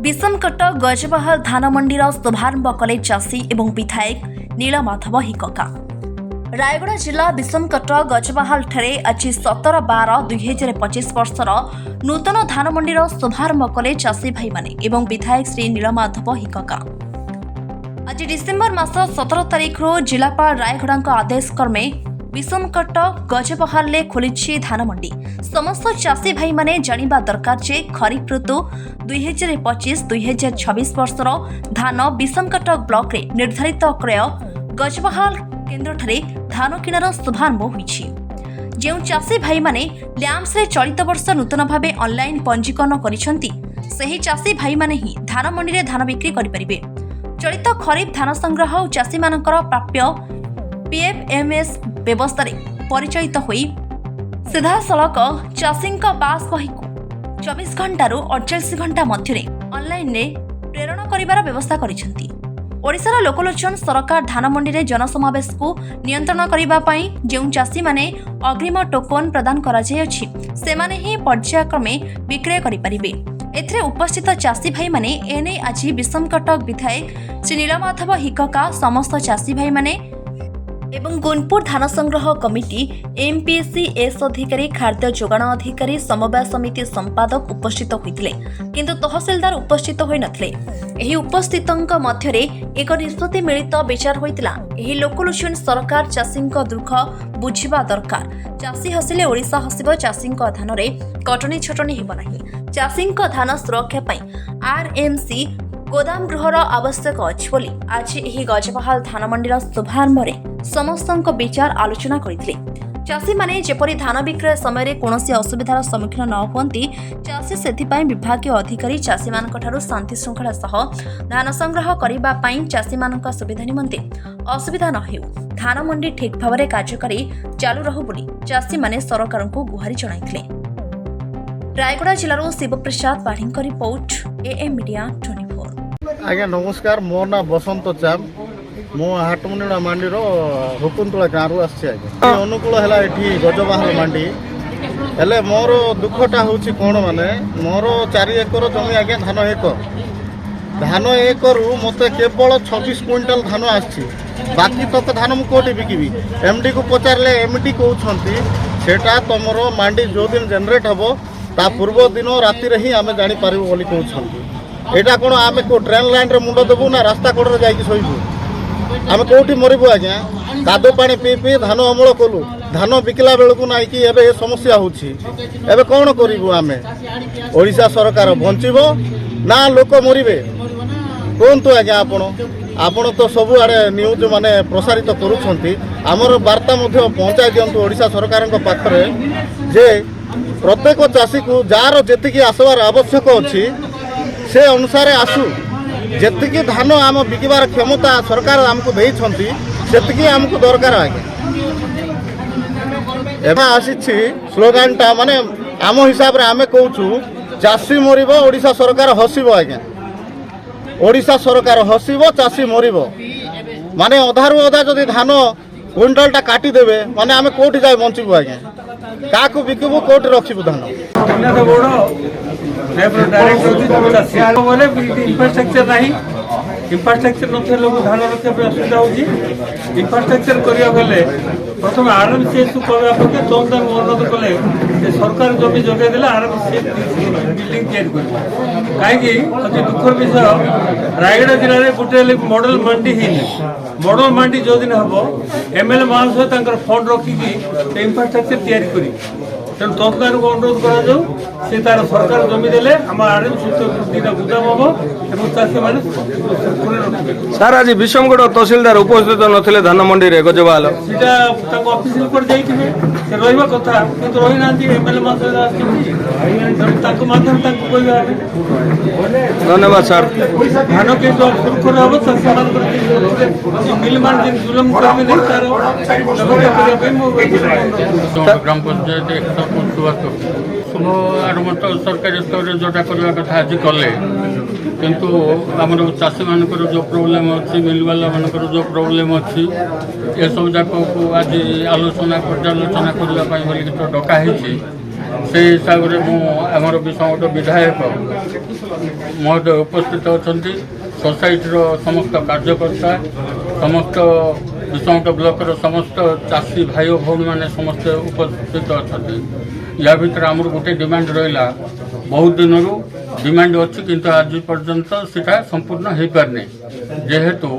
विषमकटक गजबहाल धानमंडीर शुभारंभ कले चाषी और विधायक नीलमाधव हिक्का। रायगड़ा जिला विषमकटक गजबहाल ठारे आज 17/12/2025 वर्षर नूतन धानमंडीर शुभारंभ कले चाषी भाई माने एवं विधायक श्री नीलमाधव हिक्का। आज डिसेम्बर मास 17 तारिख जिलापाल रायगड़ा आदेश क्रमे विषमकटक गजबहाल खोली धानमंडी। समस्त चाषी भाई माने जानिबा दरकार जे खरीफ ऋतु 2025-2026 वर्षर धान विषमकटक ब्लॉक रे निर्धारित क्रय गजबहाल केन्द्र ठारे धान किणार शुभारंभ होईछि। जेउ चाषी भाई माने ल्याम्स रे चलित वर्ष नूतन भावे ऑनलाइन पंजीकरण करिसंती सेही चाषी भाई माने ही धान मंडी रे धान बिक्री करि परिबे। चलित खरीफ धान संग्रह और चाषी मानकर प्राप्य पीएफएमएस व्यवस्था परिचालित होई सीधा सड़क चाषी पास बही को 24 घंटारू 48 घंटा मध्य ऑनलाइन रे प्रेरण करिवार व्यवस्था करिसेंती। ओडिशार लोकलोचन सरकार धान मंडी रे जनसमावेश को नियंत्रण करिबा पई जेउ चाषी माने अग्रिम टोकन प्रदान करा जाय अछि से माने ही पर्यायक्रमे विक्रय करि परिबे। एथरे उपस्थित चाषी भाई माने एने आज विषमकटक विधायक श्री नीलमाधव हिक्का समस्त चाषी भाई माने एवं गुणपुर धान संग्रह कमिटी एमपीएससी एस अधिकारी खाद्य जोगाण अधिकारी समवाय समिति संपादक उपस्थित होइतिले किंतु तहसीलदार उपस्थित होई नथिले। एही उपस्थितंक मध्यरे एक निष्पत्ति मिलित विचार होइतिला। एही लोकलोचन सरकार चाषींक दुख बुझिबा दरकार। चाषी हसिले ओडिशा हसिबो। चाषींक धान रे कटनी छटनी हेबो नाही। चाषींक धान सुरक्षा पई आरएमसी गोदाम गृहर आवश्यक अछि बोली आज एही गजबहाल धानमंडीर शुभारंभ समस्त विचार आलोचना करथिले। चाषी माने जेपरि धान विक्रय समय कोनोसी असुविधार सम्मुखीन न होंती चाषी सेथिपाई विभागीय अधिकारी चाषी मानक ठारू शांति श्रृंखला सह धान संग्रह करिबा पई चाषी मानक सुविधा निमंते असुविधा न हेउ धान मंडी ठीक भाबरे कार्यकारी चालू रहु बोली चाषी माने सरकार को गुहारी जणाइथिले। रायगड़ा जिल्लारो शिवप्रसाद पाढ़ीଙ୍କ रिपोर्ट एएम मीडिया 24। आज्ञा नमस्कार, मो ना बसंत चाम मो हाटमुनिड़ा मंडी हुकुंतला गाँव आज्ञा अनुकूल है ये गजबहाल मंडी हेले मोर दुखटा हूँ कौन माने मोर 4 एकर जमी आज्ञा धान एकरु मत केवल 26 क्विंटाल धान आसी बाकी तक धान मुझे बिकबी एमडी को पचारे एमडी कहते सेटा तुम मंडी जो दिन जेनेट हम ता पूर्व दिन राति ही आम जापर बोली कहते यहाँ कौन आम को ट्रेन लाइन रे मुंड देबू ना रास्ता कड़े जाकि शोबू आम कौटी मरबू आज्ञा कादो पानी पी पी धान अमल कलु धान बिकला बेलू ना कि ए समस्या होबे कौन करूँ आम ओडिशा सरकार बंचब ना लोक मरबे कहतु आज्ञा आपण तो सब आड़े न्यूज माने प्रसारित करुछंती आमर वार्ता पहुँचाई दिंतु ओडिशा सरकार पाखरे जे प्रत्येक चाषी को जार जेतिकी आसबार आवश्यक अच्छी से अनुसार आसु जेतिकी धान आम बिकबार क्षमता सरकार आमको देती आमको दरकार आगे एवं आसी स्लोगानटा माने आम हिसाब रे आमे कहूँ चाषी मरब ओडिशा सरकार हसब आज्ञा ओडिशा सरकार हसब चाषी मरब माने अधारू अधा जदि धान क्विंटालटा काटिदेवे माने आमे कोठी जाए बंचबू आज्ञा क्या बिकबू कोठी रखबू धान इंफ्रास्ट्रक्चर नहीं इंफ्रास्ट्रक्चर न लोग धान रखा असुविधा होगी इंफ्रास्ट्रक्चर करने प्रथम आरएमसीएस को कहवा पड़े तुम अनुरोध कले सरकार जमी जगह आरएमसीएस बिल्डिंग तैयारी कहीं दुखर विषय रायगड़ा जिले में गोटे मॉडल मंडी ही मॉडल मंडी जो दिन हम एमएलए मान सहित फंड रखिकी इंफ्रास्ट्रक्चर तैयारी करी तेणु तहसीलदार को अनुरोध कर तार सरकार जमी देले आम आरएम दुटा गुदाम हम और चाषी मैंने सर आज विषमगढ़ तहसीलदार उपस्थित नथिले धान मंडी रे गजबहाल सीटा ऑफिस पर जाइए रहा कथा किंतु रही ना एमएलए माध्यम धन्यवाद सर धान के सुरक्षित हम चाषी मिल मान जुलम करेंगे नहीं तार ग्राम पंचायत शुभ आरंभ सरकारी स्तर में जोटा करवा कथा आज कले किंतु आमर चाषी मानकर जो प्रोब्लेम अच्छी मिलवाला मानकर जो प्रोब्लेम अच्छी ये सब जाक को आज आलोचना पर्यालोचना करने तो डकाही से हिसाब से मुझे विषमगत विधायक महोदय उपस्थित अच्छा सोसाइटर समस्त कार्यकर्ता समस्त विषमगत ब्लॉकर समस्त चाषी भाई भौणी मैंने समस्ते उपस्थित अच्छा या भर आमर गोटे डिमांड रहा बहुत दिन डिमांड अच्छी किंतु आज पर्यंत सीटा संपूर्ण हो पारनी जेहेतु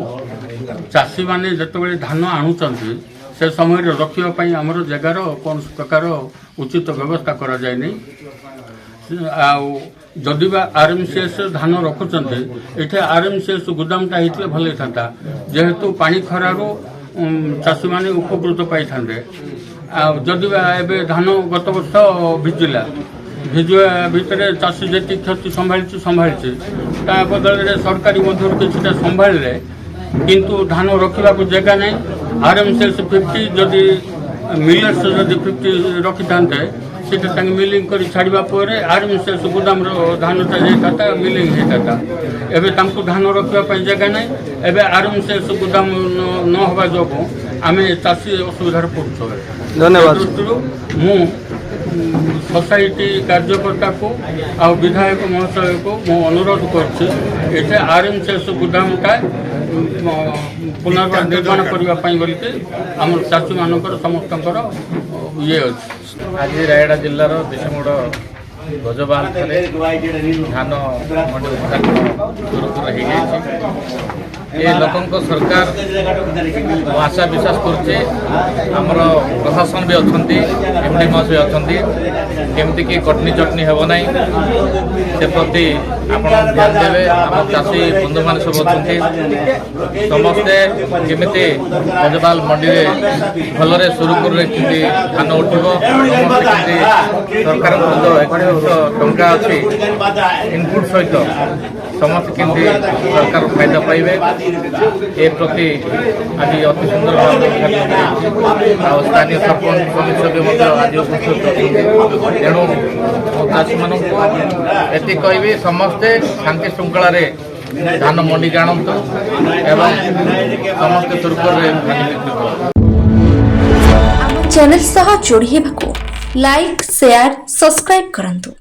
चाषी मैंने जिते धान आणुचंती से समय रखापी आमर जगार कौन प्रकार उचित व्यवस्था करा जाए जदि आरएमसीएस धान रखुंट ये आरएमसीएस गुदामटा होते भल था जेहेतु पानी खरार चाषी मैंने उपकृत पाई था जदि एवं धान गत वर्ष भिजिला भिजुआ भितर चाषी जी क्षति संभाली बदल सरकारी मध्य किसी संभाले किंतु धान रखा जगह नहीं आरएमसीएस 50 जदि मिलेट्स जदि 50 रखी था सीटा मिलिंग कर छाड़ा पर आरएमसीएस गोदाम धानटा जाता मिलिंग होता एवं धान रखापी जगह नहीं एवं आरएमसीएस गोदाम न हवा जो आम चाषी असुविधार पड़ु धन्यवाद मु सोसाइटी कार्यकर्ता को आ विधायक महोदय को मु अनुरोध कर आरएमसीएस गोदामटा पुनर्बार निर्माण करने बोलिके आम चाषी मानकर समस्त ये अच्छे आज रायगड़ा जिलार विषमगढ़ गजबाल धान मंडी उद्घाटन सुरक्षित हो ये लोक सरकार आशा विश्वास करुचे आमर प्रशासन भी अच्छा एमडी महोदय अच्छा केमती कि कटनी चटनी हेब ना से प्रति आप ध्यान देवे आम चाषी बंधु मान सब अच्छा समस्ते केमिति गजबाल मंडी भलरे सुरुखुर धान उठब सरकार 1 टंका अच्छी इनपुट सहित समस्त केमती सरकार फायदा पाइबे ए प्रति आज अति सुंदर भाव स्थानीय सरपंच सदस्य भी आज उपस्थित तेणु चाषी मान ये कहि समस्ते शांति श्रृंखला धान मंडी जानतु एवं समस्ते सुरखुर चैनल सह जोड़ी हेबाकु लाइक शेयर सब्सक्राइब करंतु।